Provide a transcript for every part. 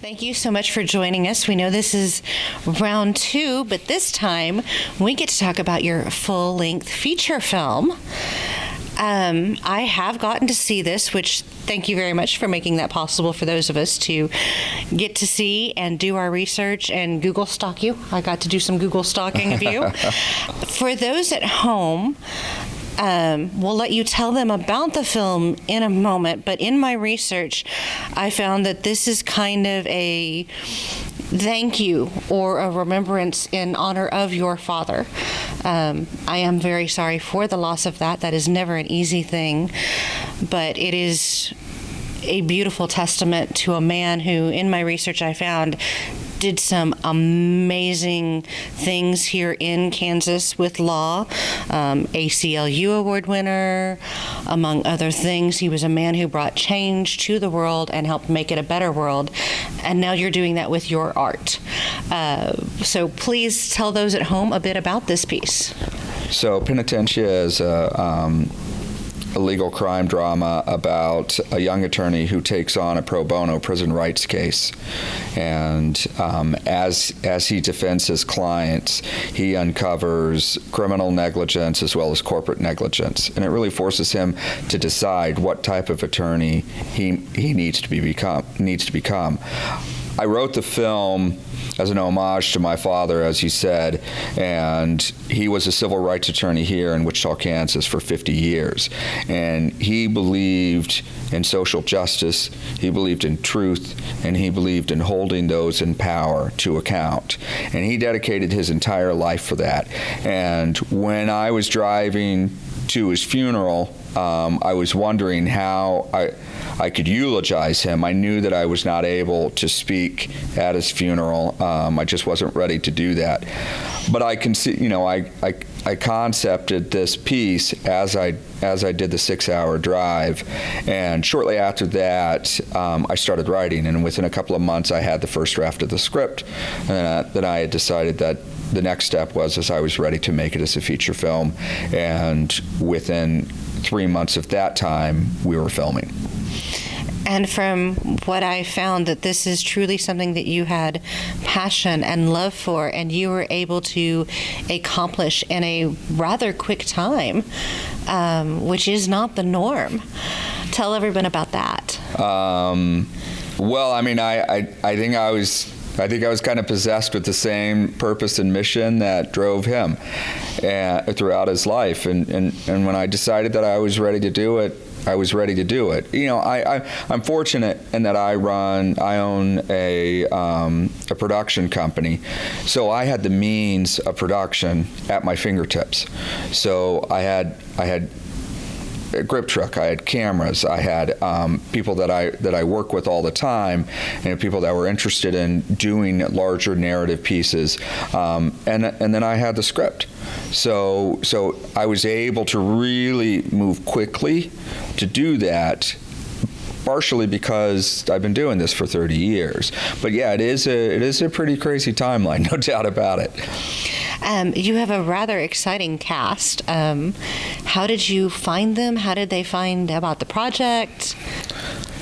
Thank you so much for joining us. We know this is round 2, but this time we get to talk about your full-length feature film. I have gotten to see this, which thank you very much for making that possible for those of us to get to see and do our research and Google stalk you. I got to do some Google stalking of you. For those at home, we'll let you tell them about the film in a moment, but in my research, I found that this is kind of a thank you or a remembrance in honor of your father. I am very sorry for the loss of that. That is never an easy thing, but it is a beautiful testament to a man who, in my research, I found did some amazing things here in Kansas with law, ACLU award winner, among other things. He was a man who brought change to the world and helped make it a better world, and now you're doing that with your art. So please tell those at home a bit about this piece. So Penitentia is a legal crime drama about a young attorney who takes on a pro bono prison rights case. And as he defends his clients, he uncovers criminal negligence as well as corporate negligence. And it really forces him to decide what type of attorney he needs to become. I wrote the film as an homage to my father, as you said, and he was a civil rights attorney here in Wichita, Kansas for 50 years. And he believed in social justice, he believed in truth, and he believed in holding those in power to account. And he dedicated his entire life for that. And when I was driving to his funeral, I was wondering how I could eulogize him. I knew that I was not able to speak at his funeral. I just wasn't ready to do that. But I can see, I concepted this piece as I did the 6-hour drive, and shortly after that, I started writing. And within a couple of months, I had the first draft of the script. And then I had decided that the next step was as I was ready to make it as a feature film, and within 3 months of that time, we were filming. And from what I found, that this is truly something that you had passion and love for, and you were able to accomplish in a rather quick time, which is not the norm. Tell everyone about that. Well, I mean, I think I was kind of possessed with the same purpose and mission that drove him throughout his life. And when I decided that I was ready to do it, I was ready to do it. I'm fortunate in that I own a production company, so I had the means of production at my fingertips. So I had a grip truck, I had cameras, I had people that I work with all the time, and people that were interested in doing larger narrative pieces, and then I had the script. So I was able to really move quickly to do that, partially because I've been doing this for 30 years. But yeah, it is a pretty crazy timeline, no doubt about it. You have a rather exciting cast. How did you find them? How did they find about the project?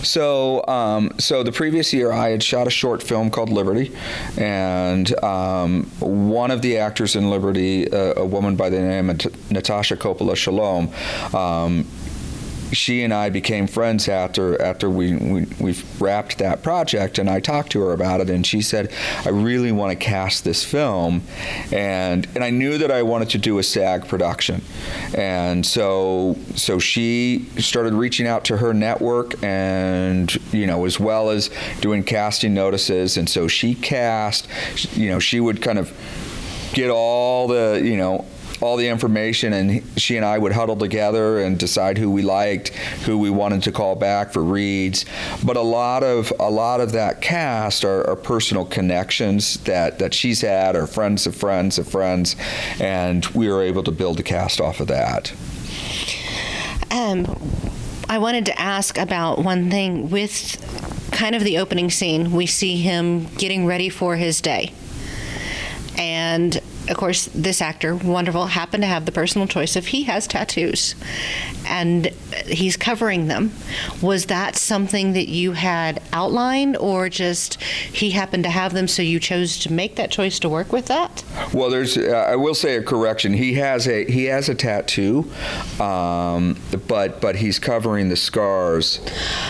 So the previous year I had shot a short film called Liberty, and one of the actors in Liberty, a woman by the name of Natasha Coppola Shalom, she and I became friends after we wrapped that project, and I talked to her about it, and she said, I really want to cast this film, and I knew that I wanted to do a SAG production, and so she started reaching out to her network, and as well as doing casting notices, and so she cast, she would kind of get all the information, and she and I would huddle together and decide who we liked, who we wanted to call back for reads. But a lot of that cast are personal connections that she's had, or friends of friends of friends, and we were able to build a cast off of that. I wanted to ask about one thing. With kind of the opening scene, we see him getting ready for his day. And of course, this actor, wonderful, happened to have the personal choice of he has tattoos and he's covering them. Was that something that you had outlined, or just he happened to have them so you chose to make that choice to work with that? Well, I will say a correction. He has a tattoo, but he's covering the scars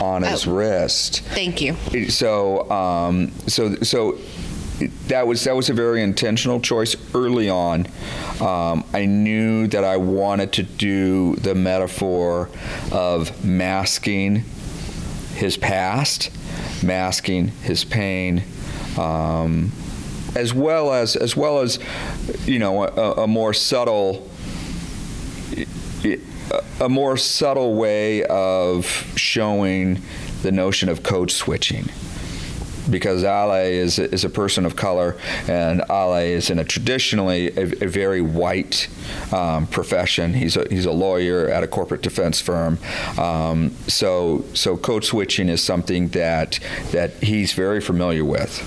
on his wrist. Thank you. So that was a very intentional choice early on. I knew that I wanted to do the metaphor of masking his past, masking his pain, as well as a more subtle way of showing the notion of code switching. Because Ale is a person of color, and Ale is in a traditionally a very white profession. He's a lawyer at a corporate defense firm. So code switching is something that he's very familiar with,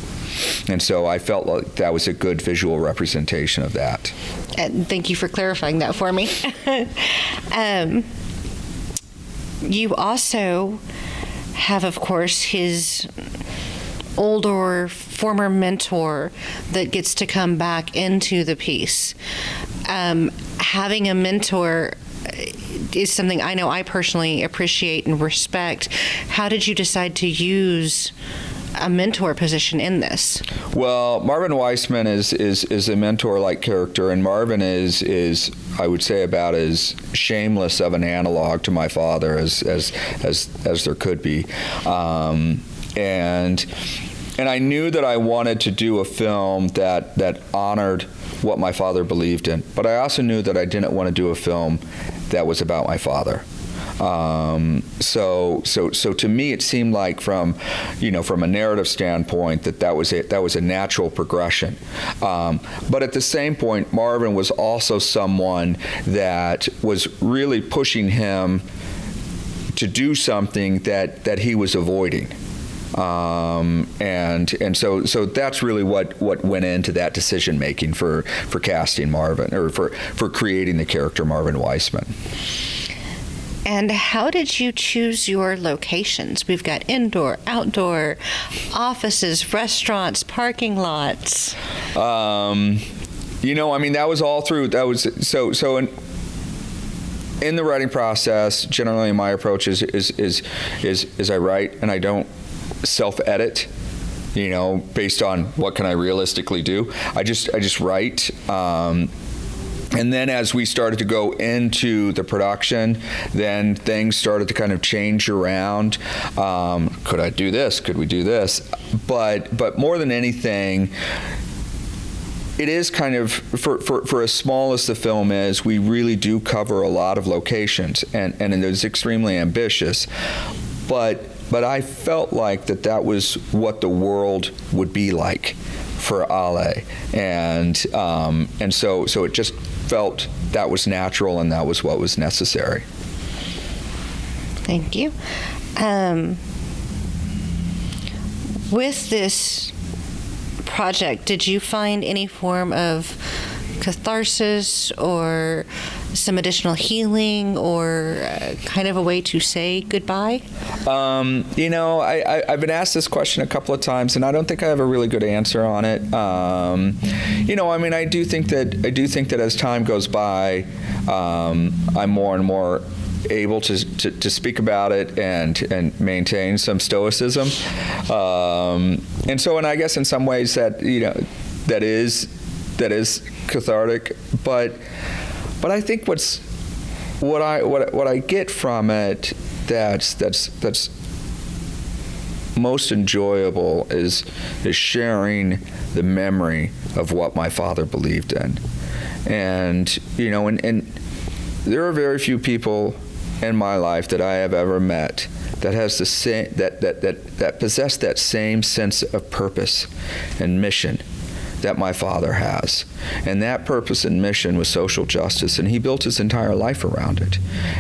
and so I felt like that was a good visual representation of that. And thank you for clarifying that for me. You also have, of course, his older former mentor that gets to come back into the piece. Having a mentor is something I know I personally appreciate and respect. How did you decide to use a mentor position in this? Well, Marvin Weissman is a mentor-like character, and Marvin is I would say about as shameless of an analog to my father as there could be. And I knew that I wanted to do a film that honored what my father believed in, but I also knew that I didn't want to do a film that was about my father. So to me, it seemed like from a narrative standpoint that was a natural progression. But at the same point, Marvin was also someone that was really pushing him to do something that he was avoiding. And so that's really what went into that decision making for casting Marvin, or for creating the character Marvin Weissman. And how did you choose your locations? We've got indoor, outdoor, offices, restaurants, parking lots. That was all through. That was so in the writing process. Generally, my approach is I write and I don't self-edit, based on what can I realistically do. I just write. And then as we started to go into the production, then things started to kind of change around. Could I do this? Could we do this? But more than anything, it is kind of, for as small as the film is, we really do cover a lot of locations, and it is extremely ambitious. But I felt like that was what the world would be like for Ale, and so it just felt that was natural and that was what was necessary. Thank you. With this project, did you find any form of catharsis or some additional healing, or kind of a way to say goodbye? I've been asked this question a couple of times, and I don't think I have a really good answer on it. I do think that as time goes by, I'm more and more able to speak about it and maintain some stoicism. And I guess in some ways that is cathartic, but I think what I get from it that's most enjoyable is sharing the memory of what my father believed in, and there are very few people in my life that I have ever met that has the same that possess that same sense of purpose and mission that my father has. And that purpose and mission was social justice, and he built his entire life around it.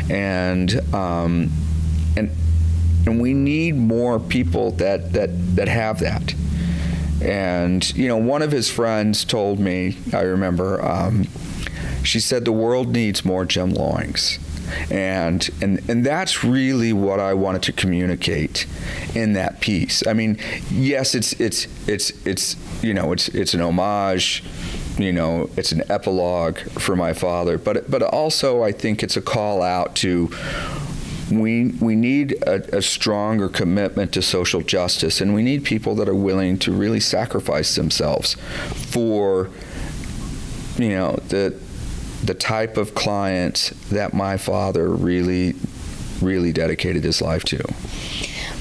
And we need more people that have that. And one of his friends told me, I remember, she said, the world needs more Jim Loings. And that's really what I wanted to communicate in that piece. I mean, yes, it's an homage, it's an epilogue for my father, but also I think it's a call out to we need a stronger commitment to social justice, and we need people that are willing to really sacrifice themselves for the type of clients that my father really, really dedicated his life to.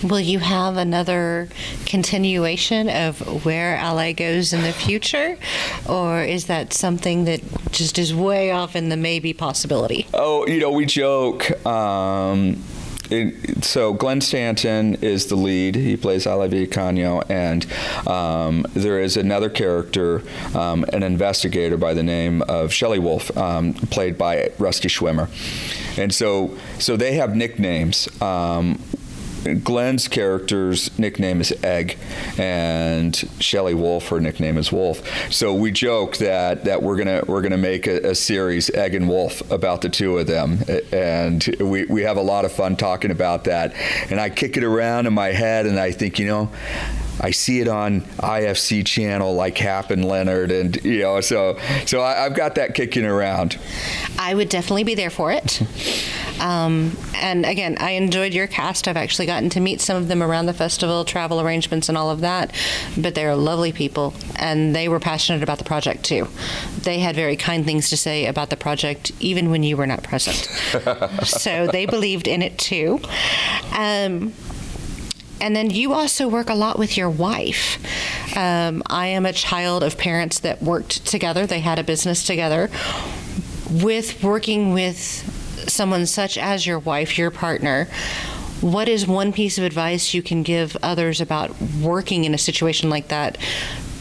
Will you have another continuation of where LA goes in the future? Or is that something that just is way off in the maybe possibility? Oh, we joke. So Glenn Stanton is the lead. He plays Villacaño, and there is another character, an investigator by the name of Shelley Wolf, played by Rusty Schwimmer. And so they have nicknames. Glenn's character's nickname is Egg, and Shelley Wolf, her nickname is Wolf. So we joke that we're gonna make a series, Egg and Wolf, about the two of them, and we have a lot of fun talking about that. And I kick it around in my head, and I think, I see it on IFC channel like Hap and Leonard, and so I've got that kicking around. I would definitely be there for it. And again, I enjoyed your cast. I've actually gotten to meet some of them around the festival, travel arrangements and all of that, but they're lovely people, and they were passionate about the project too. They had very kind things to say about the project even when you were not present. So they believed in it too. And then you also work a lot with your wife. I am a child of parents that worked together. They had a business together. With working with someone such as your wife, your partner, what is one piece of advice you can give others about working in a situation like that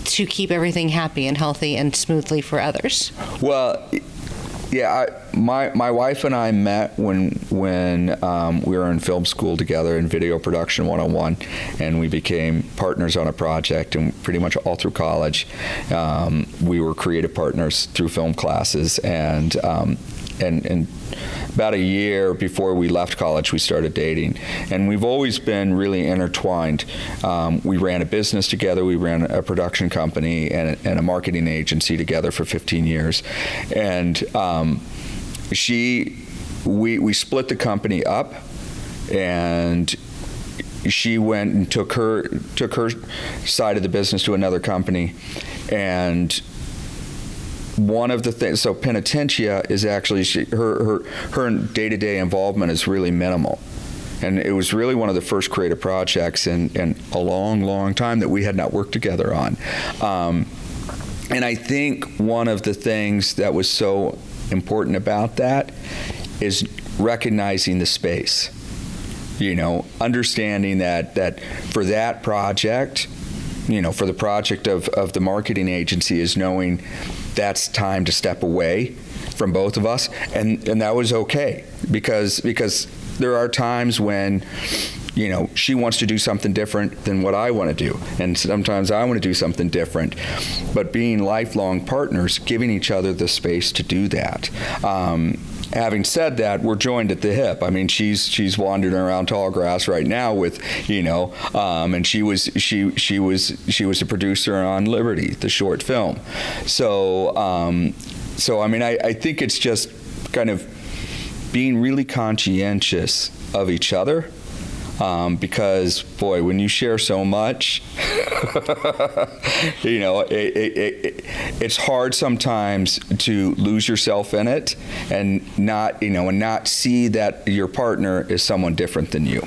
to keep everything happy and healthy and smoothly for others? Well, yeah, my wife and I met when we were in film school together in Video Production 101, and we became partners on a project, and pretty much all through college we were creative partners through film classes, and about a year before we left college, we started dating, and we've always been really intertwined. We ran a business together, we ran a production company and a marketing agency together for 15 years, and we split the company up, and she went and took her side of the business to another company, and one of the things, so Penitentia is actually, her day-to-day involvement is really minimal. And it was really one of the first creative projects in a long, long time that we had not worked together on. And I think one of the things that was so important about that is recognizing the space. Understanding that for that project, for the project of the marketing agency, is knowing that's time to step away from both of us, and that was okay, because there are times when she wants to do something different than what I want to do, and sometimes I want to do something different, but being lifelong partners, giving each other the space to do that. Having said that, we're joined at the hip. I mean, she's wandering around Tallgrass right now with, and she was a producer on Liberty, the short film. So I mean, I think it's just kind of being really conscientious of each other. Because, boy, when you share so much, it's hard sometimes to lose yourself in it and not see that your partner is someone different than you.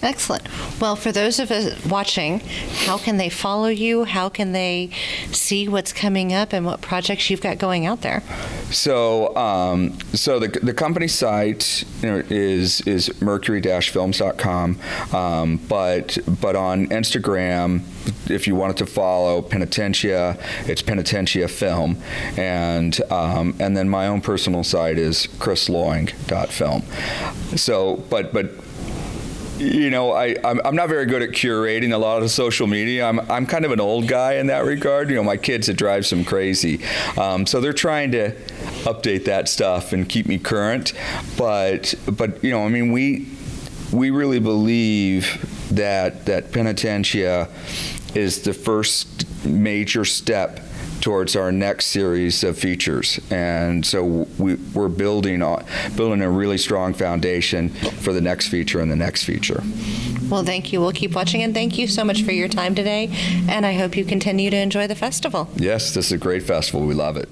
Excellent. Well, for those of us watching, how can they follow you? How can they see what's coming up and what projects you've got going out there? So, the company site is mercury-films.com, but on Instagram, if you wanted to follow Penitentia, it's Penitentia Film, and then my own personal site is chrisloing.film. So, but I'm not very good at curating a lot of the social media. I'm kind of an old guy in that regard. My kids, it drives them crazy. So they're trying to update that stuff and keep me current. But we really believe that Penitentia is the first major step towards our next series of features, and so we're building a really strong foundation for the next feature and the next feature. Well, thank you. We'll keep watching, and thank you so much for your time today, and I hope you continue to enjoy the festival. Yes, this is a great festival. We love it.